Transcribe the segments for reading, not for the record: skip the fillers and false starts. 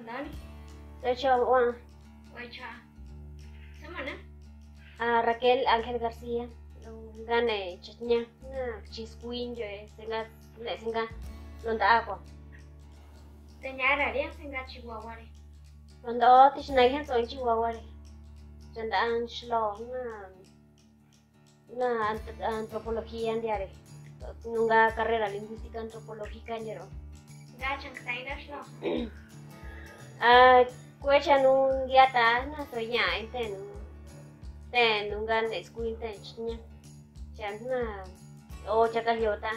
Dani, De hecho, bueno, Guaycha. Semana. Raquel Ángel García, gane chachña, na chisquin yo singa londa ako. Tenyara ria singa Chihuahua. Londo tishnaihan so Chihuahua. Tandaan shlo na antropología ndiare. Nunga carrera lingüística antropológica ndero. Gachan ktaida shlo. Kwecha nung giata na so nya ten nungan school ten chnya. Chan na o chakayota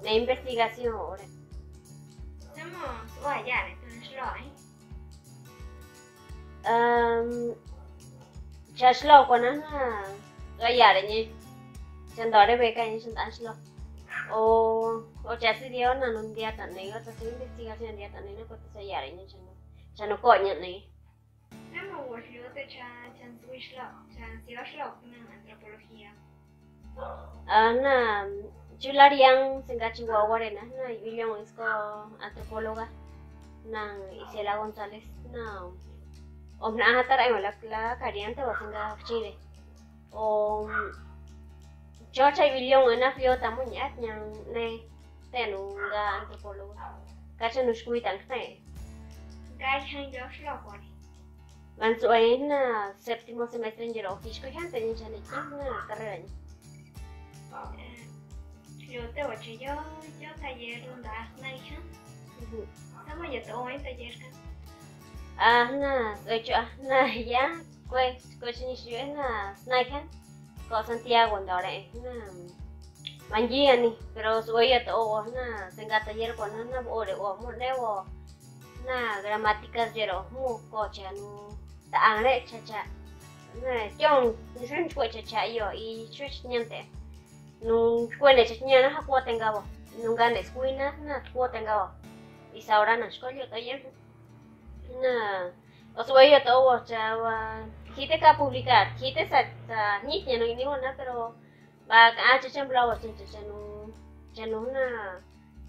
na investigación ore. Somos guayare, tú shlo, Chashlo kona na gayare ni. Chandore beka ni chashlo. O chasi dio na nun dia tan nei o chasi investigación dia tan nei na ko sa yare ni chano ko nya nei. Somos guaylo te chan sui shlo, chan sio shlo na antropología. Na chulariang singa Chihuahua na William es ko antropóloga nang Isela González na omna hatar ay la kariante o singa Chile. George William na fio tamunyat nyang ne tenunga antropóloga. Kacha nushkui tang te. Gachan yo shlo kwani. Gansuay na séptimo semestre en Jero Fishko hante ni chane na carrera ni. Yo te oye yo taller ronda naichan. Somos yo te oye taller kan. Na ya pues ni shue na snaikan ko Santiago ndore na manji ani pero soy to na senga taller ko na ore o mo newo na gramáticas Jero mu ko chanu ta angle cha na chong ni sen chue cha yo y chue nyante nung kuene chanya na hakwa tengabo nunga na escuina na hakwa tengabo y ahora na escuela taller na oswaya to wa cha kite ka publicar kite sa ni no ni na pero ba ka cha chambla wa chanu na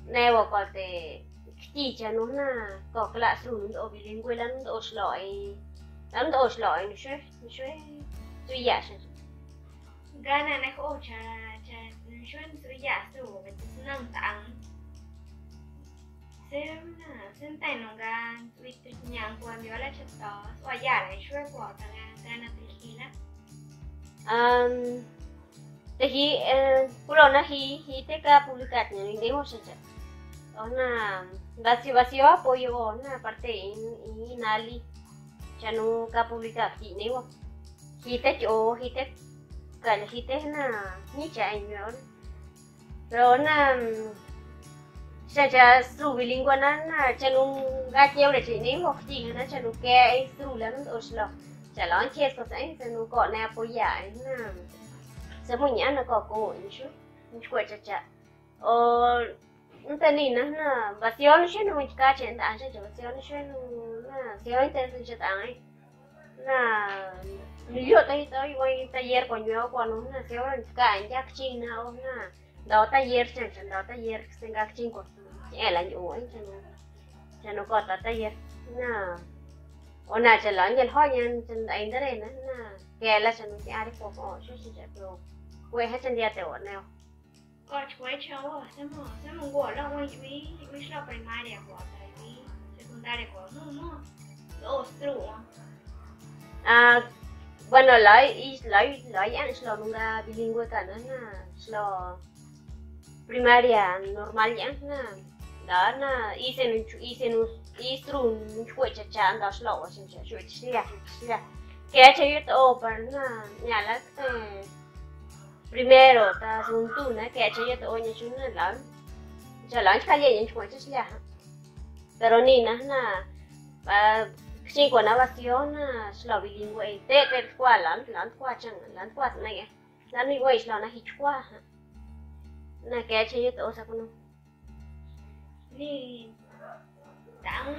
nevo ko te ti chanu na ko classroom do bilingüe lan do shloi ni shwe tu ya sha Gana na ko cha shuen su ya su nang tang. Sem tai nonga tu nyang kwa mi wala cha to. So ya la shue ko ta gana tilkila. Tehi pulona hi te ka publicat ni de mo cha ona vacío apoyo na parte in ali chanu ka publicat ni wo hi te kala hi te na ni cha inyor pero na cha su bilingüe na chanu ga cheo de chi ni wo chi na chanu ke su la no oslo cha lo che ko sai chanu ko na apoyar na se muña na ko ni ko cha Ntani na vacío no shenu mi ka chen da cha vacío no shenu na sio interesante cha tai na ni yo tai igual taller con yo cuando na sio en ka en jak chin na o na do taller chen do taller sen gak chin ko la nyu ai cha no ko ta taller na ona cha la ngel ho nyen chen ai da na ke la chen ti ari ko shu cha pro we ha chen dia te o na Coach quay show semua gua lah we shop primaria gua tapi secundaria gua no dos true. Bueno, lo ya nunga bilingüe kana na primaria normal ya na hice un chue cha anda shlo wa chue chlia que ha hecho yo para na nyala primero ta segundo na que ha hecho yo to nya chuna la cha la ka ye chue chlia pero ni na sí, con evasión, lo bilingüe, te cual, lan cuachan, lan cuat, lan mi güey, lan hichua, na que che yo todo saco no. Ni tang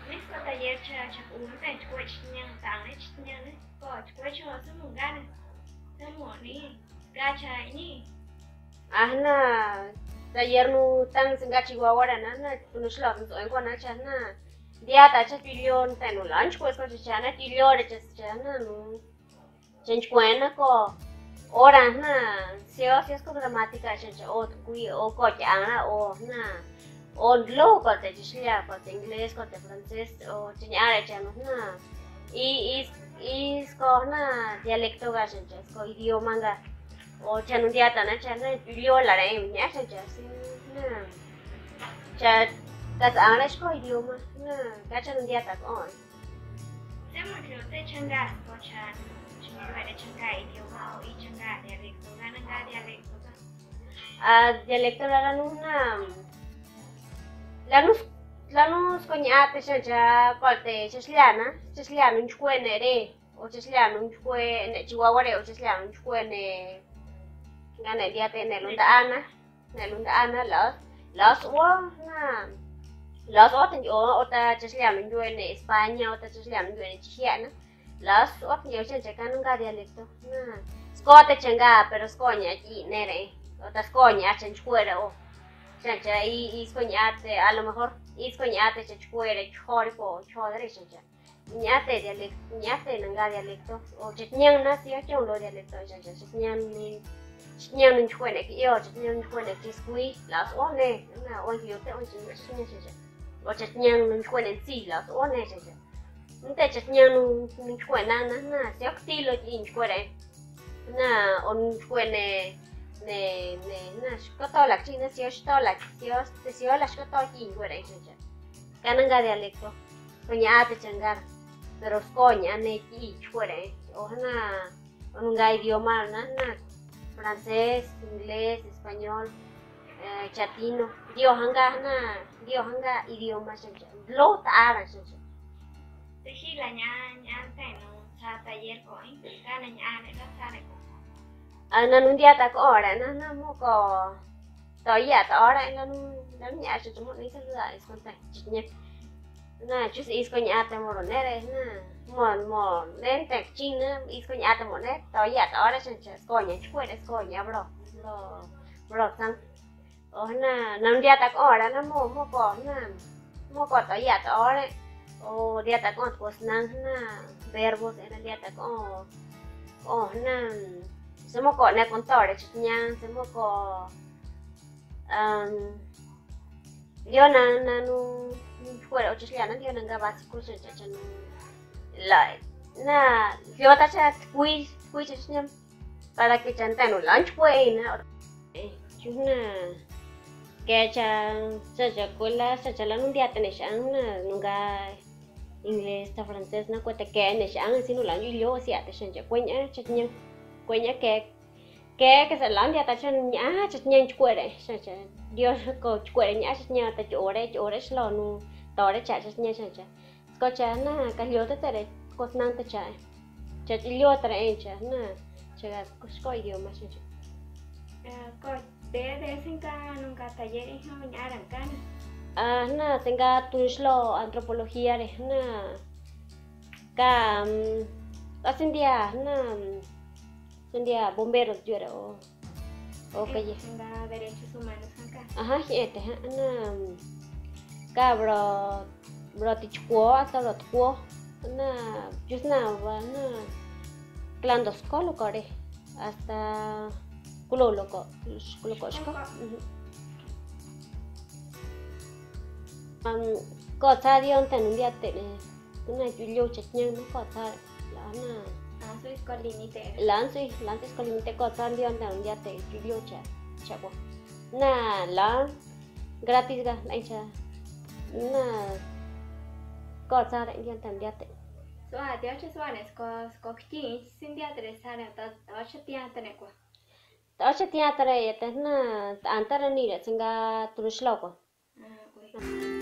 mi ko taller cha un ta chue chnya tang ne chnya ne ko chue cho semua gana semua ni gacha ini Na taller no tan singa Chihuahua na no shlo no en cuana cha na dia ta cha trillion ta no lunch pues con cha na trillion cha na no change cuenta ko ora na si es con gramática cha o kui o ko cha na o na o lo ko te chlia ko te inglés ko te francés o chiñare cha no na y ko na dialecto ga cha ko idioma ga o cha no dia ta na cha na trillion la re nya cha si na cha tas English ko idioma na kacha ng diata ko on. Sema que te changa ko cha chingwa de changa idioma o i changa dialecto ga dialecto ka. Dialecto lanus ko nyate cha kolte chesliana nchkwe re o chesliana nchkwe ne chihuahua re o chesliana nchkwe ne ngane diate ne lunda ana los wo na los otros yo otra chesliano yo en España otra chesliano yo en Chile los otros yo se checan un dialecto na scote chenga pero scoña aquí nere otra scoña chen fuera o chancha y scoñate a lo mejor y scoñate chen fuera chorpo chodre chancha ñate dialecto ñate nanga dialecto o chetñan na si yo lo dialecto chancha chetñan ni fuera que yo chetñan fuera que squi las one na o yo te o chancha o chetñan nun chuen en sí las o ne che nte chetñan nun chuen na se octilo in chuere na on chuen ne na shkoto la china si shto la si la shkoto in chuere che kananga dialecto coña te changar pero coña ne ki chuere o na un idioma na francés inglés español chatino dio hanga idioma chancha lo ta chancha Te hi la nya te no sa taller ko ai ka na nya ne la sa ne ko. Nanun dia ta ko ora na mo ko to ya ta ora nanun nya cha mo ni sa la es con ta chinya na chus is ko nya ta mo ne na mo nen te chin na is ko nya ta mo ne to ya ta ora chancha ko nya chue ko nya bro sang o na nam dia ta ko ora na mo ko to ya ta ora o dia ta ko pues na verbos en dia ta ko o na se mo ko na contore chinya se mo ko yo na nu fuera o chilia na yo na ga básico se cha no la na yo ta cha quiz chinya para que chanta no lunch pues na chuna que cha cola cha la un día tenés nunca inglés ta francés na cuenta que ne shan sino la yo si ate shan cuenya chanya que se la dia ta chan nya chanya chuere cha dios ko chuere nya chanya ta chore slo nu tore cha chanya cha ko cha na ka yo ta tere ko nan ta cha yo tra cha na cha ko idioma cha Ko de sinka nunca taller es no nya ran kan. Na tenga tushlo antropología re na ka asendia na sendia bomberos yo o calle Tenga derechos humanos acá. ajá este na ka bro tichko hasta lo tko na jusna va na clandos kolo kore hasta kulo shko có cha đi on thành đi tệ này cái này chú liêu chặt nhau nó có cha là na Soy con límite. lán có límite có cha đi on thành đi tệ chú liêu chặt quá na lá gratis ga anh cha na có cha lại đi on thành đi tệ So a ti ocho suanes ko kti sin dia interesare ta ocho tia tene ko. ta ocho tia tare ya ta na antara ni ra singa trushlo ko Pues.